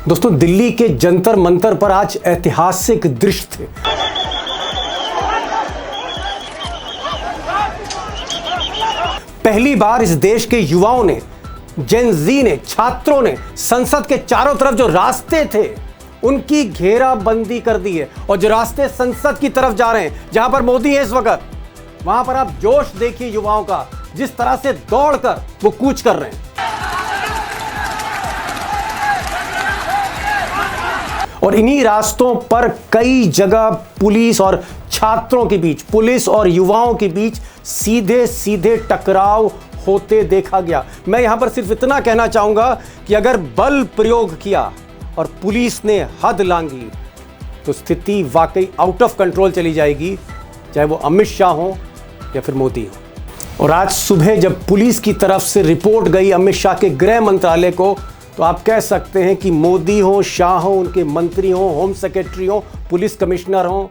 दोस्तों, दिल्ली के जंतर मंतर पर आज ऐतिहासिक दृश्य थे। पहली बार इस देश के युवाओं ने, जेन ज़ी ने, छात्रों ने संसद के चारों तरफ जो रास्ते थे उनकी घेराबंदी कर दी है। और जो रास्ते संसद की तरफ जा रहे हैं, जहां पर मोदी है इस वक्त, वहां पर आप जोश देखिए युवाओं का, जिस तरह से दौड़कर वो कूच कर रहे हैं। और इन्हीं रास्तों पर कई जगह पुलिस और छात्रों के बीच, पुलिस और युवाओं के बीच सीधे सीधे टकराव होते देखा गया। मैं यहां पर सिर्फ इतना कहना चाहूंगा कि अगर बल प्रयोग किया और पुलिस ने हद लांघी तो स्थिति वाकई आउट ऑफ कंट्रोल चली जाएगी, चाहे वो अमित शाह हो या फिर मोदी हो। और आज सुबह जब पुलिस की तरफ से रिपोर्ट गई अमित शाह के गृह मंत्रालय को, तो आप कह सकते हैं कि मोदी हो, शाह हो, उनके मंत्री हो, होम सेक्रेटरी हो, पुलिस कमिश्नर हो,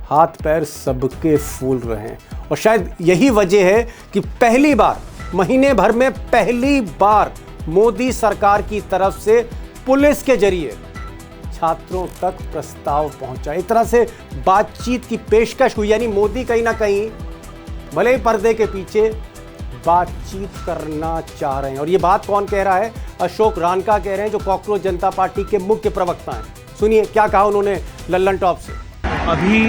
हाथ पैर सबके फूल रहे हैं। और शायद यही वजह है कि पहली बार, महीने भर में पहली बार मोदी सरकार की तरफ से पुलिस के जरिए छात्रों तक प्रस्ताव पहुंचा। एक तरह से बातचीत की पेशकश हुई, यानी मोदी कहीं ना कहीं भले ही पर्दे के पीछे बातचीत करना चाह रहे हैं। और ये बात कौन कह रहा है? अशोक रानका कह रहे हैं, जो कॉकरोच जनता पार्टी के मुख्य प्रवक्ता हैं। सुनिए क्या कहा उन्होंने लल्लन टॉप से। अभी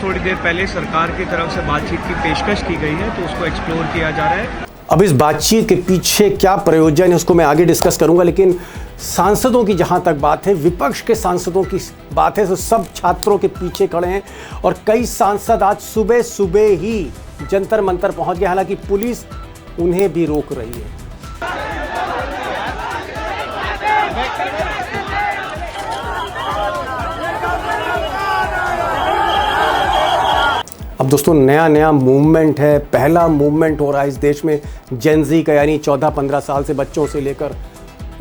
थोड़ी देर पहले सरकार की तरफ से बातचीत की पेशकश की गई है, तो उसको एक्सप्लोर किया जा रहा है। अब इस बातचीत के पीछे क्या प्रयोजन है उसको मैं आगे डिस्कस करूंगा, लेकिन सांसदों की जहां तक बात है, विपक्ष के सांसदों की बात है, तो सब छात्रों के पीछे खड़े हैं। और कई सांसद आज सुबह सुबह ही जंतर मंतर पहुंच गए, हालांकि पुलिस उन्हें भी रोक रही है। अब दोस्तों, नया मूवमेंट है, पहला मूवमेंट हो रहा है इस देश में जेन ज़ी का, यानी 14-15 साल से बच्चों से लेकर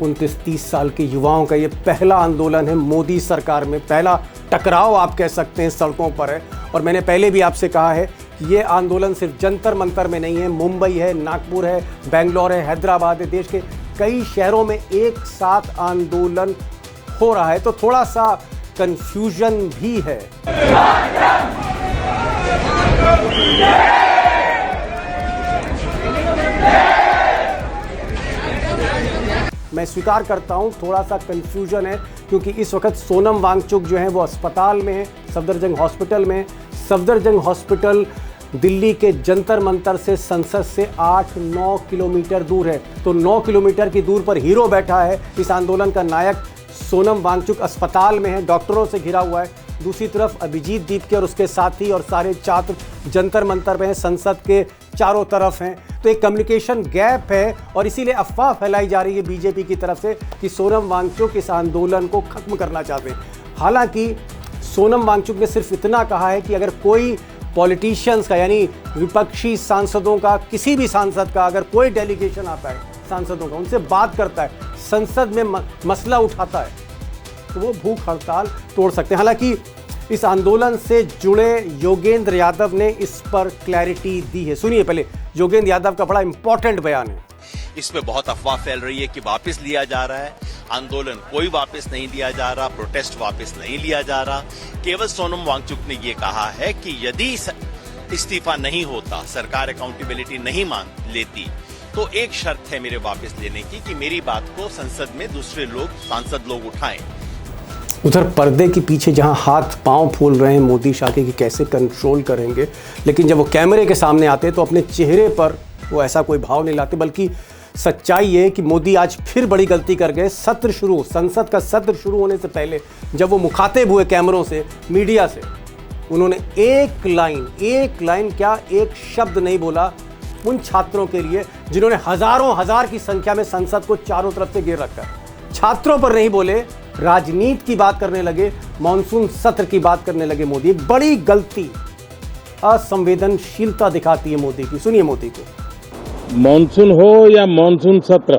29-30 साल के युवाओं का ये पहला आंदोलन है मोदी सरकार में। पहला टकराव आप कह सकते हैं सड़कों पर है। और मैंने पहले भी आपसे कहा है कि ये आंदोलन सिर्फ जंतर मंतर में नहीं है, मुंबई है, नागपुर है, बेंगलोर है, हैदराबाद है, देश के कई शहरों में एक साथ आंदोलन हो रहा है। तो थोड़ा सा कंफ्यूजन भी है। मैं स्वीकार करता हूं थोड़ा सा कंफ्यूजन है, क्योंकि इस वक्त सोनम वांगचुक जो है वो अस्पताल में है, सफदरजंग हॉस्पिटल में। सफदरजंग हॉस्पिटल दिल्ली के जंतर मंतर से, संसद से 8-9 किलोमीटर दूर है। तो 9 किलोमीटर की दूर पर हीरो बैठा है, इस आंदोलन का नायक सोनम वांगचुक अस्पताल में है, डॉक्टरों से घिरा हुआ है। दूसरी तरफ अभिजीत दीपके और उसके साथी और सारे छात्र जंतर मंतर में हैं, संसद के चारों तरफ हैं। तो एक कम्युनिकेशन गैप है और इसीलिए अफवाह फैलाई जा रही है बीजेपी की तरफ से कि सोनम वांगचुक इस आंदोलन को खत्म करना चाहते हैं। हालांकि सोनम वांगचुक ने सिर्फ इतना कहा है कि अगर कोई पॉलिटिशियंस का, यानी विपक्षी सांसदों का, किसी भी सांसद का अगर कोई डेलीगेशन आता है सांसदों का, उनसे बात करता है, संसद में मसला उठाता है, तो वो भूख हड़ताल तोड़ सकते हैं। हालांकि इस आंदोलन से जुड़े योगेंद्र यादव ने इस पर क्लैरिटी दी है। सुनिए पहले योगेंद्र यादव का बड़ा इंपॉर्टेंट बयान है। इसमें बहुत अफवाह फैल रही है कि वापस लिया जा रहा है आंदोलन। कोई वापस नहीं लिया जा रहा, प्रोटेस्ट वापस नहीं लिया जा रहा। केवल सोनम वांगचुक ने ये कहा है कि यदि इस्तीफा नहीं होता, सरकार अकाउंटेबिलिटी नहीं मान लेती, तो एक शर्त है मेरे वापस लेने की कि मेरी बात को संसद में दूसरे लोग, सांसद लोग उठाएं। उधर पर्दे के पीछे जहां हाथ पांव फूल रहे हैं मोदी शाह के कि कैसे कंट्रोल करेंगे, लेकिन जब वो कैमरे के सामने आते तो अपने चेहरे पर वो ऐसा कोई भाव नहीं लाते। बल्कि सच्चाई है कि मोदी आज फिर बड़ी गलती कर गए। संसद का सत्र शुरू होने से पहले जब वो मुखातिब हुए कैमरों से, मीडिया से, उन्होंने एक लाइन क्या, एक शब्द नहीं बोला उन छात्रों के लिए जिन्होंने हजारों हजार की संख्या में संसद को चारों तरफ से घेर रखा है। छात्रों पर नहीं बोले, राजनीति की बात करने लगे, मॉनसून सत्र की बात करने लगे मोदी। एक बड़ी गलती, असंवेदनशीलता दिखाती है मोदी की। सुनिए मोदी को। मॉनसून हो या मॉनसून सत्र,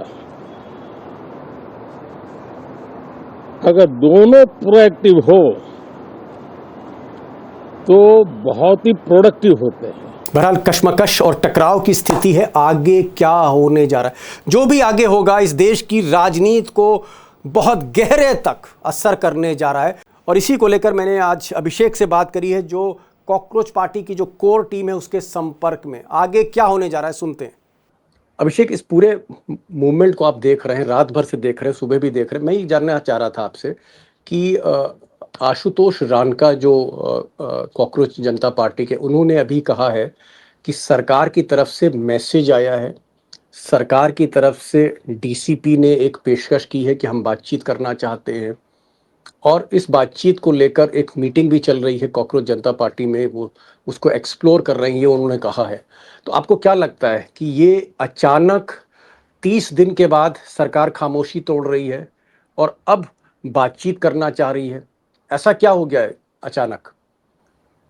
अगर दोनों प्रोएक्टिव हो तो बहुत ही प्रोडक्टिव होते हैं। बहरहाल कश्मकश और टकराव की स्थिति है। आगे क्या होने जा रहा है, जो भी आगे होगा, इस देश की राजनीति को बहुत गहरे तक असर करने जा रहा है। और इसी को लेकर मैंने आज अभिषेक से बात करी है, जो कॉकरोच पार्टी की जो कोर टीम है उसके संपर्क में। आगे क्या होने जा रहा है, सुनते हैं। अभिषेक, इस पूरे मूवमेंट को आप देख रहे हैं, रात भर से देख रहे हैं, सुबह भी देख रहे हैं। मैं ये जानना चाह रहा था आपसे कि आशुतोष रानका जो कॉकरोच जनता पार्टी के, उन्होंने अभी कहा है कि सरकार की तरफ से मैसेज आया है, सरकार की तरफ से डीसीपी ने एक पेशकश की है कि हम बातचीत करना चाहते हैं, और इस बातचीत को लेकर एक मीटिंग भी चल रही है कॉकरोच जनता पार्टी में, वो उसको एक्सप्लोर कर रही है, उन्होंने कहा है। तो आपको क्या लगता है कि ये अचानक 30 दिन के बाद सरकार खामोशी तोड़ रही है और अब बातचीत करना चाह रही है? ऐसा क्या हो गया है अचानक?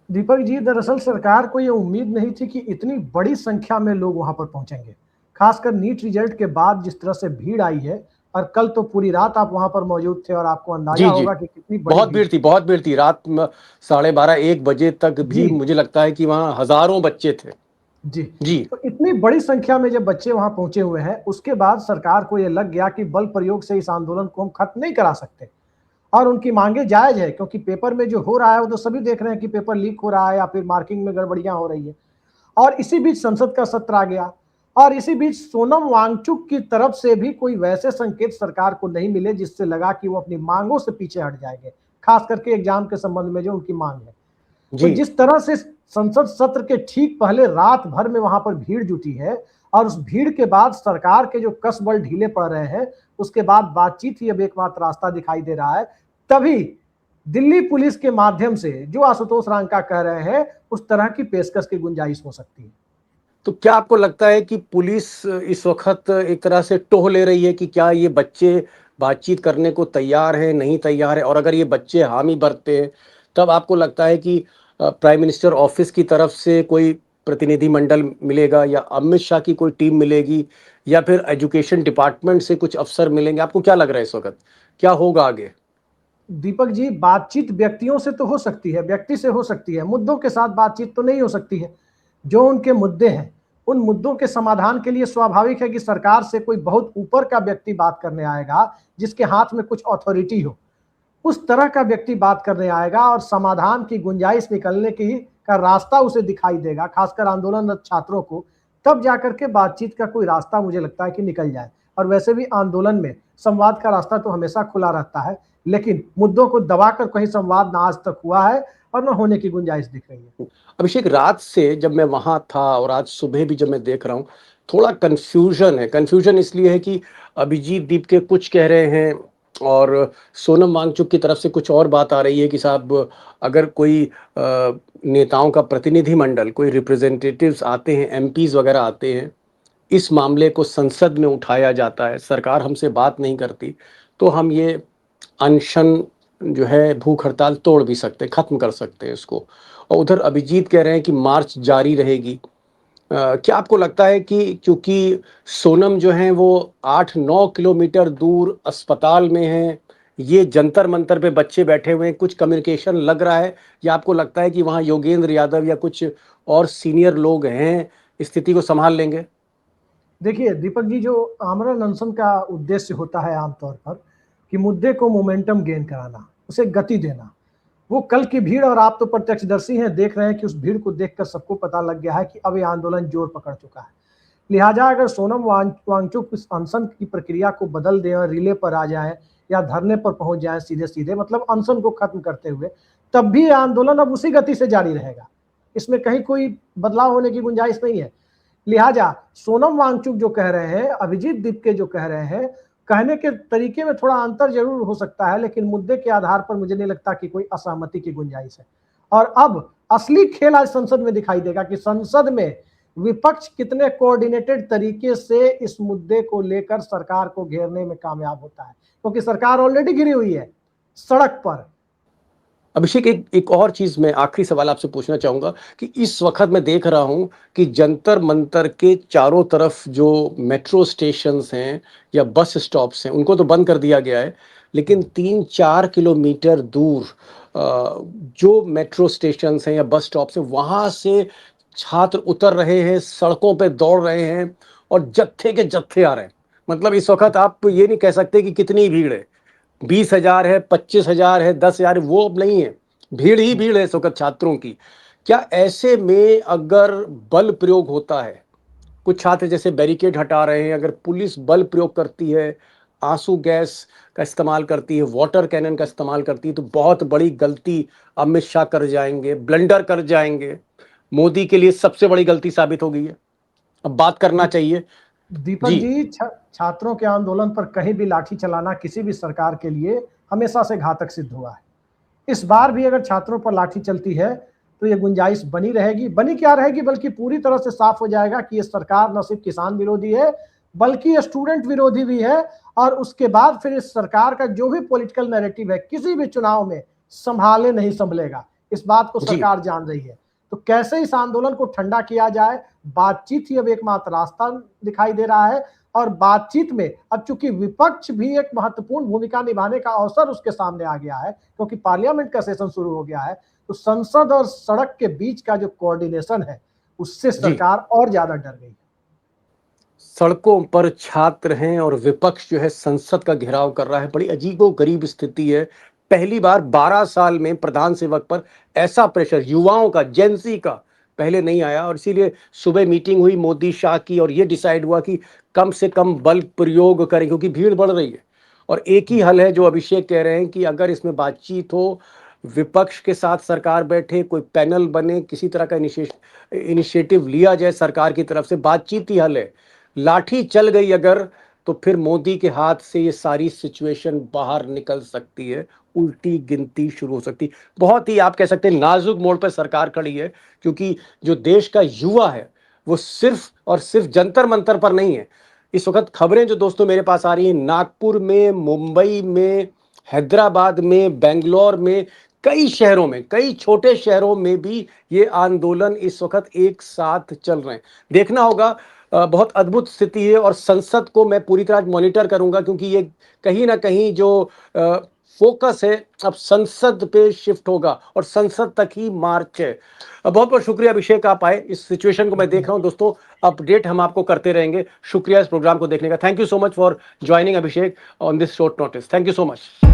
दीपक जी, दरअसल सरकार को ये उम्मीद नहीं थी कि इतनी बड़ी संख्या में लोग वहां पर पहुंचेंगे। खासकर नीट रिजल्ट के बाद जिस तरह से भीड़ आई है, और कल तो पूरी रात आप वहां पर मौजूद थे और आपको अंदाजा होगा कि कितनी बड़ी बहुत भीड़ थी। रात 12:30-1 बजे तक भी मुझे लगता है कि वहां हजारों बच्चे थे। जी। तो इतनी बड़ी संख्या में जब बच्चे वहां पहुंचे हुए हैं, उसके बाद सरकार को यह लग गया कि बल प्रयोग से इस आंदोलन को हम खत्म नहीं करा सकते। और उनकी मांगे जायज है, क्योंकि पेपर में जो हो रहा है वो तो सभी देख रहे हैं कि पेपर लीक हो रहा है या फिर मार्किंग में गड़बड़ियां हो रही है। और इसी बीच संसद का सत्र आ गया, और इसी बीच सोनम वांगचुक की तरफ से भी कोई वैसे संकेत सरकार को नहीं मिले जिससे लगा कि वो अपनी मांगों से पीछे हट जाएंगे, खास करके एग्जाम के संबंध में जो उनकी मांग है। तो जिस तरह से संसद सत्र के ठीक पहले रात भर में वहां पर भीड़ जुटी है, और उस भीड़ के बाद सरकार के जो कस बल ढीले पड़ रहे हैं, उसके बाद बातचीत ही अब एकमात्र रास्ता दिखाई दे रहा है। तभी दिल्ली पुलिस के माध्यम से जो आशुतोष रांका कह रहे हैं, उस तरह की पेशकश की गुंजाइश हो सकती है। तो क्या आपको लगता है कि पुलिस इस वक्त एक तरह से टोह ले रही है कि क्या ये बच्चे बातचीत करने को तैयार हैं, नहीं तैयार है? और अगर ये बच्चे हामी भरते हैं, तब आपको लगता है कि प्राइम मिनिस्टर ऑफिस की तरफ से कोई प्रतिनिधिमंडल मिलेगा, या अमित शाह की कोई टीम मिलेगी, या फिर एजुकेशन डिपार्टमेंट से कुछ अफसर मिलेंगे? आपको क्या लग रहा है इस वक्त, क्या होगा आगे? दीपक जी, बातचीत व्यक्तियों से तो हो सकती है, व्यक्ति से हो सकती है, मुद्दों के साथ बातचीत तो नहीं हो सकती है। जो उनके मुद्दे हैं, उन मुद्दों के समाधान के लिए स्वाभाविक है कि सरकार से कोई बहुत ऊपर का व्यक्ति बात करने आएगा, जिसके हाथ में कुछ अथॉरिटी हो। उस तरह का व्यक्ति बात करने आएगा और समाधान की गुंजाइश निकलने की का रास्ता उसे दिखाई देगा, खासकर आंदोलनरत छात्रों को। तब जाकर के बातचीत का कोई रास्ता मुझे लगता है कि निकल जाए। और वैसे भी आंदोलन में संवाद का रास्ता तो हमेशा खुला रहता है, लेकिन मुद्दों को दबाकर कहीं संवाद ना आज तक हुआ है और न होने की गुंजाइश दिख रही है। अभिषेक, रात से जब मैं वहां था और आज सुबह भी जब मैं देख रहा हूँ, थोड़ा कंफ्यूजन है। कंफ्यूजन इसलिए है कि अभिजीत दीप के कुछ कह रहे हैं और सोनम वांगचुक की तरफ से कुछ और बात आ रही है कि साहब, अगर कोई नेताओं का प्रतिनिधिमंडल, कोई रिप्रेजेंटेटिव्स आते हैं, एमपीज वगैरह आते हैं, इस मामले को संसद में उठाया जाता है, सरकार हमसे बात नहीं करती, तो हम ये अनशन जो है, भूख हड़ताल तोड़ भी सकते हैं, खत्म कर सकते हैं इसको। और उधर अभिजीत कह रहे हैं कि मार्च जारी रहेगी। क्या आपको लगता है कि क्योंकि सोनम जो है वो 8-9 किलोमीटर दूर अस्पताल में है, ये जंतर मंतर पे बच्चे बैठे हुए हैं, कुछ कम्युनिकेशन लग रहा है, या आपको लगता है कि वहाँ योगेंद्र यादव या कुछ और सीनियर लोग हैं, स्थिति को संभाल लेंगे? देखिए दीपक जी, जो आमरण अनशन का उद्देश्य होता है आमतौर पर कि मुद्दे को मोमेंटम गेन कराना, उसे गति देना, वो कल की भीड़, और आप तो प्रत्यक्षदर्शी हैं, देख रहे हैं कि उस भीड़ को देखकर सबको पता लग गया है कि अब ये आंदोलन जोर पकड़ चुका है। लिहाजा अगर सोनम वांगचुक इस अनशन की प्रक्रिया को बदल दें और रिले पर आ जाएं या धरने पर पहुंच जाएं सीधे सीधे, मतलब अनशन को खत्म करते हुए, तब भी आंदोलन अब उसी गति से जारी रहेगा। इसमें कहीं कोई बदलाव होने की गुंजाइश नहीं है। लिहाजा सोनम वांगचुक जो कह रहे हैं, अभिजीत दीप जो कह रहे हैं, कहने के तरीके में थोड़ा अंतर जरूर हो सकता है, लेकिन मुद्दे के आधार पर मुझे नहीं लगता कि कोई असहमति की गुंजाइश है। और अब असली खेल आज संसद में दिखाई देगा कि संसद में विपक्ष कितने कोऑर्डिनेटेड तरीके से इस मुद्दे को लेकर सरकार को घेरने में कामयाब होता है, क्योंकि सरकार ऑलरेडी घिरी हुई है सड़क पर। अभिषेक, एक और चीज मैं आखिरी सवाल आपसे पूछना चाहूंगा कि इस वक्त मैं देख रहा हूं कि जंतर मंतर के चारों तरफ जो मेट्रो स्टेशंस हैं या बस स्टॉप्स हैं, उनको तो बंद कर दिया गया है, लेकिन 3-4 किलोमीटर दूर जो मेट्रो स्टेशंस हैं या बस स्टॉप्स हैं, वहां से छात्र उतर रहे हैं, सड़कों पे दौड़ रहे हैं और जत्थे के जत्थे आ रहे हैं। मतलब इस वक्त आप ये नहीं कह सकते कि कितनी भीड़ है, 20,000 है, 25,000 है, 10,000 वो अब नहीं है, भीड़ ही भीड़ है इस वक्त छात्रों की। क्या ऐसे में अगर बल प्रयोग होता है, कुछ छात्र जैसे बैरिकेड हटा रहे हैं, अगर पुलिस बल प्रयोग करती है, आंसू गैस का इस्तेमाल करती है, वाटर कैनन का इस्तेमाल करती है, तो बहुत बड़ी गलती अमित शाह कर जाएंगे, ब्लंडर कर जाएंगे। मोदी के लिए सबसे बड़ी गलती साबित हो गई है। अब बात करना चाहिए। दीपक जी जी, छात्रों के आंदोलन पर कहीं भी लाठी चलाना किसी भी सरकार के लिए हमेशा से घातक सिद्ध हुआ है। इस बार भी अगर छात्रों पर लाठी चलती है तो ये गुंजाइश बनी रहेगी, बनी क्या रहेगी, बल्कि पूरी तरह से साफ हो जाएगा कि ये सरकार न सिर्फ किसान विरोधी है बल्कि स्टूडेंट विरोधी भी है। और उसके बाद फिर इस सरकार का जो भी पॉलिटिकल नैरेटिव है किसी भी चुनाव में संभाले नहीं संभलेगा। इस बात को जी सरकार जान रही है। तो कैसे इस आंदोलन को ठंडा किया जाए, बातचीत ही अब एकमात्र रास्ता दिखाई दे रहा है। और बातचीत में अब चूंकि विपक्ष भी एक महत्वपूर्ण भूमिका निभाने का अवसर उसके सामने आ गया है, क्योंकि पार्लियामेंट का सेशन शुरू हो गया है, तो संसद और सड़क के बीच का जो कोऑर्डिनेशन है उससे जी सरकार और ज्यादा डर गई। सड़कों पर छात्र हैं और विपक्ष जो है संसद का घेराव कर रहा है। बड़ी अजीबोगरीब स्थिति है। पहली बार 12 साल में प्रधान सेवक पर ऐसा प्रेशर युवाओं का, जेंसी का पहले नहीं आया। और इसीलिए सुबह मीटिंग हुई मोदी शाह की और ये डिसाइड हुआ कि कम से कम बल प्रयोग करें, क्योंकि भीड़ बढ़ रही है। और एक ही हल है जो अभिषेक कह रहे हैं कि अगर इसमें बातचीत हो, विपक्ष के साथ सरकार बैठे, कोई पैनल बने, किसी तरह का इनिशिएटिव लिया जाए सरकार की तरफ से, बातचीत ही हल है। लाठी चल गई अगर, तो फिर मोदी के हाथ से ये सारी सिचुएशन बाहर निकल सकती है, उल्टी गिनती शुरू हो सकती। बहुत ही आप कह सकते हैं नाजुक मोड़ पर सरकार खड़ी है, क्योंकि जो देश का युवा है वो सिर्फ और सिर्फ जंतर मंतर पर नहीं है। इस वक्त खबरें जो दोस्तों मेरे पास आ रही हैं, नागपुर में, मुंबई में, हैदराबाद में, बेंगलोर में, कई शहरों में, कई छोटे शहरों में भी ये आंदोलन इस वक्त एक साथ चल रहे हैं। देखना होगा, बहुत अद्भुत स्थिति है। और संसद को मैं पूरी तरह मॉनिटर करूंगा, क्योंकि ये कहीं ना कहीं जो फोकस है अब संसद पे शिफ्ट होगा और संसद तक ही मार्च है। बहुत बहुत शुक्रिया अभिषेक, आप आए। इस सिचुएशन को मैं देख रहा हूं दोस्तों, अपडेट हम आपको करते रहेंगे। शुक्रिया इस प्रोग्राम को देखने का। Thank you so much for joining Abhishek on this short notice. Thank you so much.